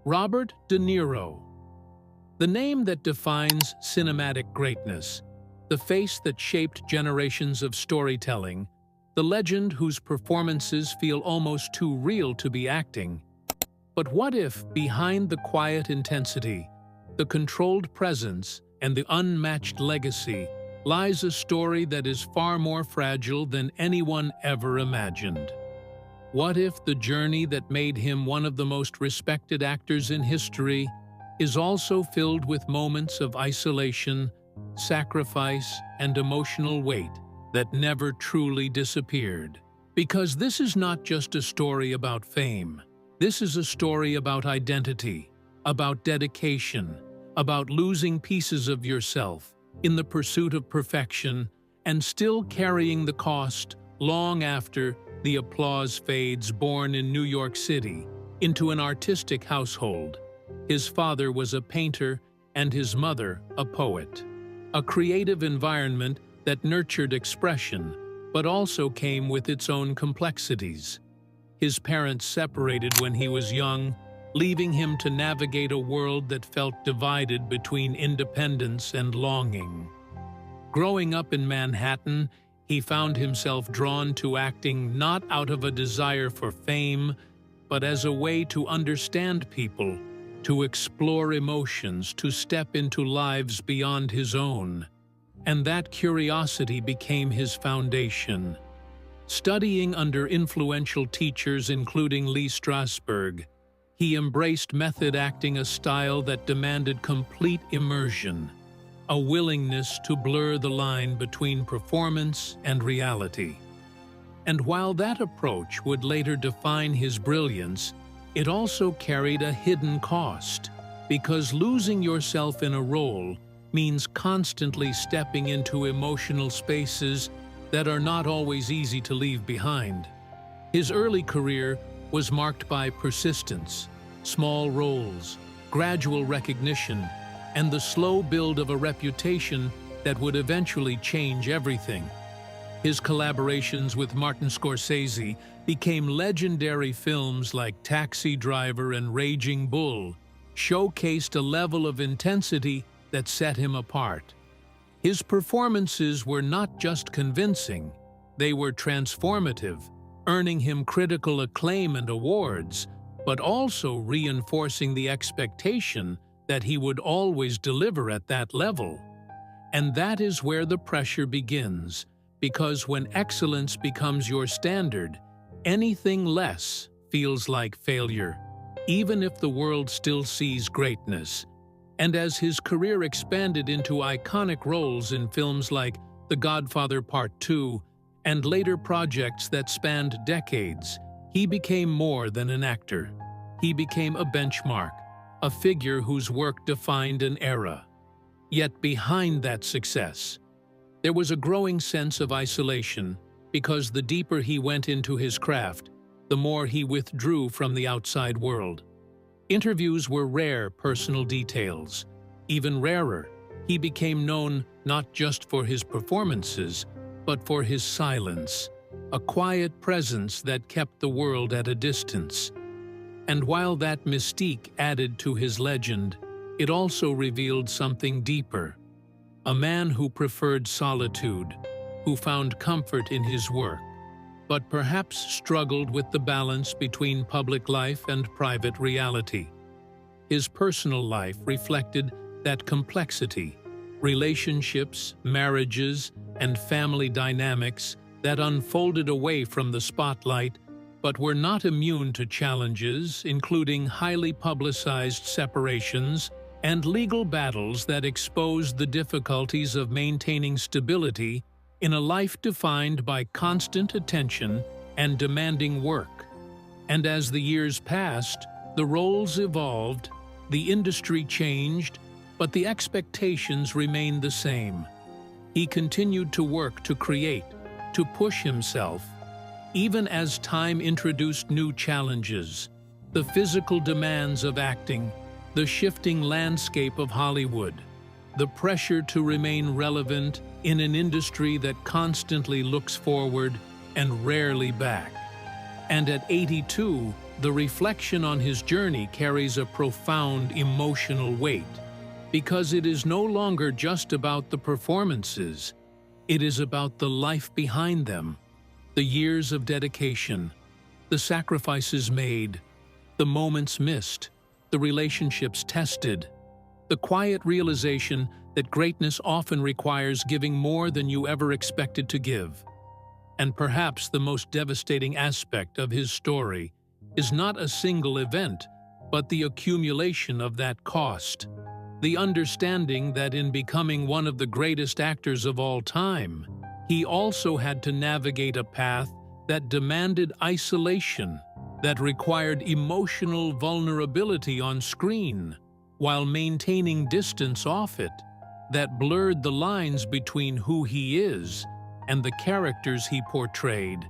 Robert De Niro. The name that defines cinematic greatness, the face that shaped generations of storytelling, the legend whose performances feel almost too real to be acting. But what if, behind the quiet intensity, the controlled presence, and the unmatched legacy, lies a story that is far more fragile than anyone ever imagined? What if the journey that made him one of the most respected actors in history is also filled with moments of isolation, sacrifice, and emotional weight that never truly disappeared? Because this is not just a story about fame. This is a story about identity, about dedication, about losing pieces of yourself in the pursuit of perfection and still carrying the cost long after the applause fades. Born in New York City into an artistic household, his father was a painter and his mother a poet. A creative environment that nurtured expression, but also came with its own complexities. His parents separated when he was young, leaving him to navigate a world that felt divided between independence and longing. Growing up in Manhattan, he found himself drawn to acting not out of a desire for fame, but as a way to understand people, to explore emotions, to step into lives beyond his own. And that curiosity became his foundation. Studying under influential teachers including Lee Strasberg, he embraced method acting, a style that demanded complete immersion, a willingness to blur the line between performance and reality. And while that approach would later define his brilliance, it also carried a hidden cost, because losing yourself in a role means constantly stepping into emotional spaces that are not always easy to leave behind. His early career was marked by persistence, small roles, gradual recognition, and the slow build of a reputation that would eventually change everything. His collaborations with Martin Scorsese became legendary. Films like Taxi Driver and Raging Bull showcased a level of intensity that set him apart. His performances were not just convincing, they were transformative, earning him critical acclaim and awards, but also reinforcing the expectation that he would always deliver at that level. And that is where the pressure begins, because when excellence becomes your standard, anything less feels like failure, even if the world still sees greatness. And as his career expanded into iconic roles in films like The Godfather Part II and later projects that spanned decades, he became more than an actor. He became a benchmark, a figure whose work defined an era. Yet behind that success, there was a growing sense of isolation, because the deeper he went into his craft, the more he withdrew from the outside world. Interviews were rare personal details. Even rarer, he became known not just for his performances, but for his silence, a quiet presence that kept the world at a distance. And while that mystique added to his legend, it also revealed something deeper. A man who preferred solitude, who found comfort in his work, but perhaps struggled with the balance between public life and private reality. His personal life reflected that complexity, relationships, marriages, and family dynamics that unfolded away from the spotlight, but were not immune to challenges, including highly publicized separations and legal battles that exposed the difficulties of maintaining stability in a life defined by constant attention and demanding work. And as the years passed, the roles evolved, the industry changed, but the expectations remained the same. He continued to work, to create, to push himself, even as time introduced new challenges, the physical demands of acting, the shifting landscape of Hollywood, the pressure to remain relevant in an industry that constantly looks forward and rarely back. And at 82, the reflection on his journey carries a profound emotional weight, because it is no longer just about the performances. It is about the life behind them, the years of dedication, the sacrifices made, the moments missed, the relationships tested, the quiet realization that greatness often requires giving more than you ever expected to give. And perhaps the most devastating aspect of his story is not a single event, but the accumulation of that cost. The understanding that in becoming one of the greatest actors of all time, he also had to navigate a path that demanded isolation, that required emotional vulnerability on screen, while maintaining distance off it, that blurred the lines between who he is and the characters he portrayed.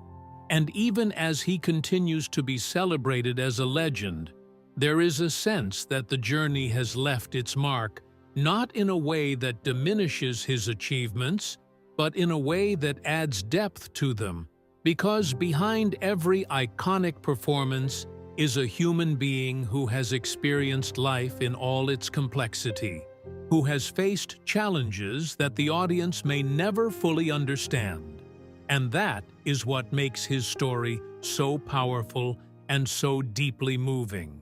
And even as he continues to be celebrated as a legend, there is a sense that the journey has left its mark, not in a way that diminishes his achievements, but in a way that adds depth to them, because behind every iconic performance is a human being who has experienced life in all its complexity, who has faced challenges that the audience may never fully understand. And that is what makes his story so powerful and so deeply moving.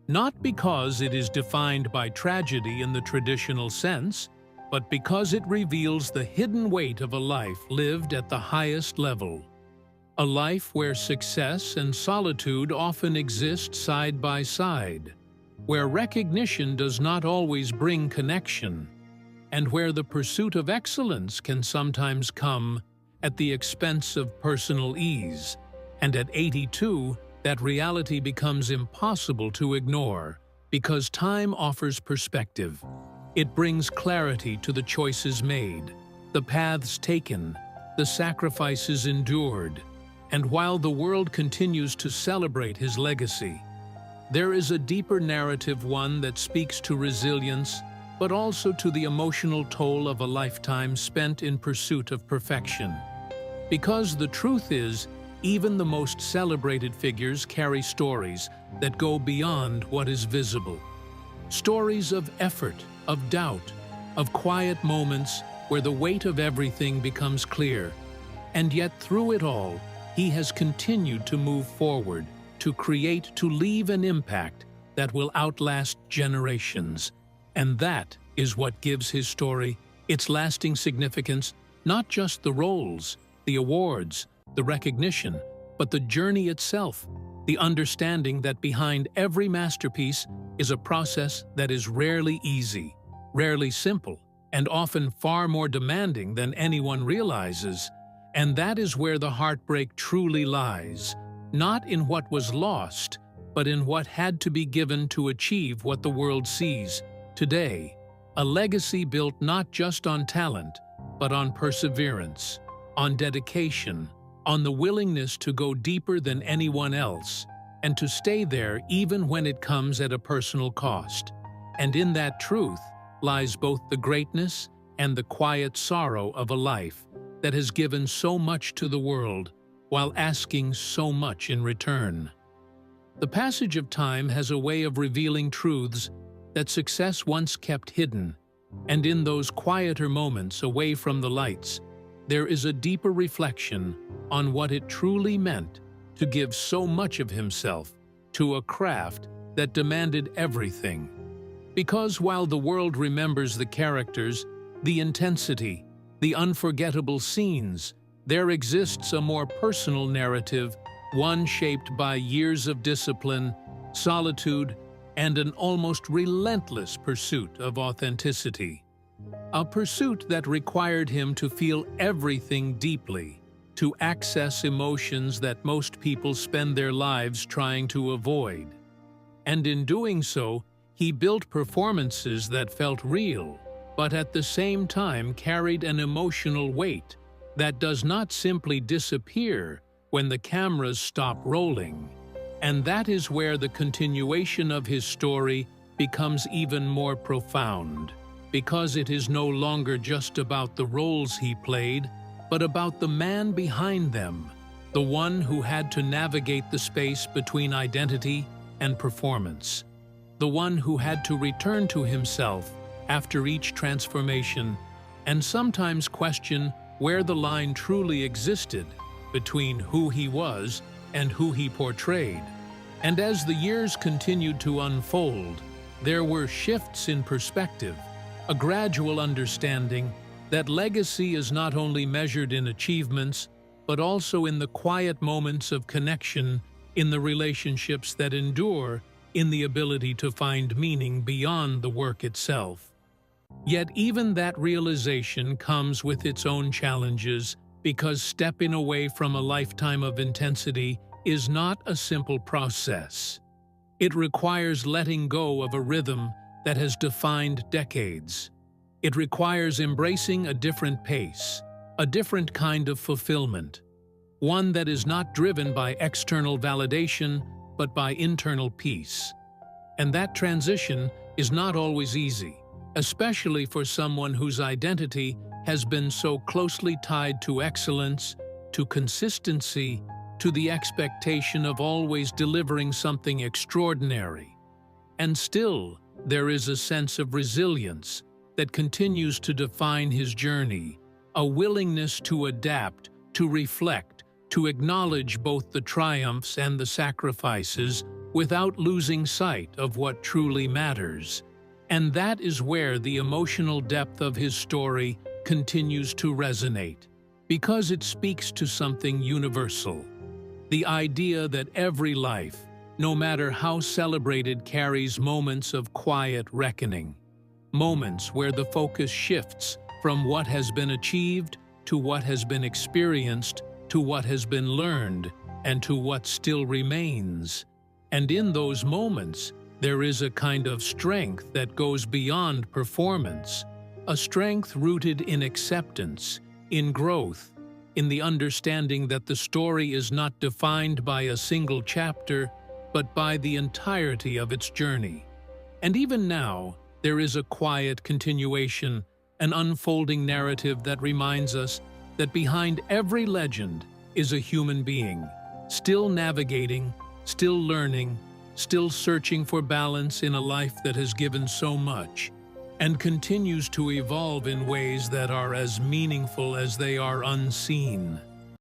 Not because it is defined by tragedy in the traditional sense, but because it reveals the hidden weight of a life lived at the highest level. A life where success and solitude often exist side by side, where recognition does not always bring connection, and where the pursuit of excellence can sometimes come at the expense of personal ease. And at 82, that reality becomes impossible to ignore, because time offers perspective. It brings clarity to the choices made, the paths taken, the sacrifices endured. And while the world continues to celebrate his legacy, there is a deeper narrative, one that speaks to resilience, but also to the emotional toll of a lifetime spent in pursuit of perfection. Because the truth is, even the most celebrated figures carry stories that go beyond what is visible. Stories of effort, of doubt, of quiet moments where the weight of everything becomes clear. And yet through it all, he has continued to move forward, to create, to leave an impact that will outlast generations. And that is what gives his story its lasting significance, not just the roles, the awards, the recognition, but the journey itself, the understanding that behind every masterpiece is a process that is rarely easy, rarely simple, and often far more demanding than anyone realizes. And that is where the heartbreak truly lies, not in what was lost, but in what had to be given to achieve what the world sees today. A legacy built not just on talent, but on perseverance, on dedication, on the willingness to go deeper than anyone else, and to stay there even when it comes at a personal cost. And in that truth lies both the greatness and the quiet sorrow of a life that has given so much to the world while asking so much in return. The passage of time has a way of revealing truths that success once kept hidden, and in those quieter moments away from the lights, there is a deeper reflection on what it truly meant to give so much of himself to a craft that demanded everything. Because while the world remembers the characters, the intensity, the unforgettable scenes, there exists a more personal narrative, one shaped by years of discipline, solitude, and an almost relentless pursuit of authenticity. A pursuit that required him to feel everything deeply, to access emotions that most people spend their lives trying to avoid. And in doing so, he built performances that felt real, but at the same time carried an emotional weight that does not simply disappear when the cameras stop rolling. And that is where the continuation of his story becomes even more profound, because it is no longer just about the roles he played, but about the man behind them, the one who had to navigate the space between identity and performance, the one who had to return to himself after each transformation and sometimes question where the line truly existed between who he was and who he portrayed. And as the years continued to unfold, there were shifts in perspective, a gradual understanding that legacy is not only measured in achievements, but also in the quiet moments of connection, in the relationships that endure, in the ability to find meaning beyond the work itself. Yet even that realization comes with its own challenges, because stepping away from a lifetime of intensity is not a simple process. It requires letting go of a rhythm that has defined decades. It requires embracing a different pace, a different kind of fulfillment, one that is not driven by external validation, but by internal peace. And that transition is not always easy, especially for someone whose identity has been so closely tied to excellence, to consistency, to the expectation of always delivering something extraordinary. And still, there is a sense of resilience that continues to define his journey, a willingness to adapt, to reflect, to acknowledge both the triumphs and the sacrifices without losing sight of what truly matters. And that is where the emotional depth of his story continues to resonate, because it speaks to something universal. The idea that every life, no matter how celebrated, carries moments of quiet reckoning. Moments where the focus shifts from what has been achieved to what has been experienced, to what has been learned, and to what still remains. And in those moments, there is a kind of strength that goes beyond performance, a strength rooted in acceptance, in growth, in the understanding that the story is not defined by a single chapter, but by the entirety of its journey. And even now, there is a quiet continuation, an unfolding narrative that reminds us that behind every legend is a human being, still navigating, still learning, still searching for balance in a life that has given so much, and continues to evolve in ways that are as meaningful as they are unseen.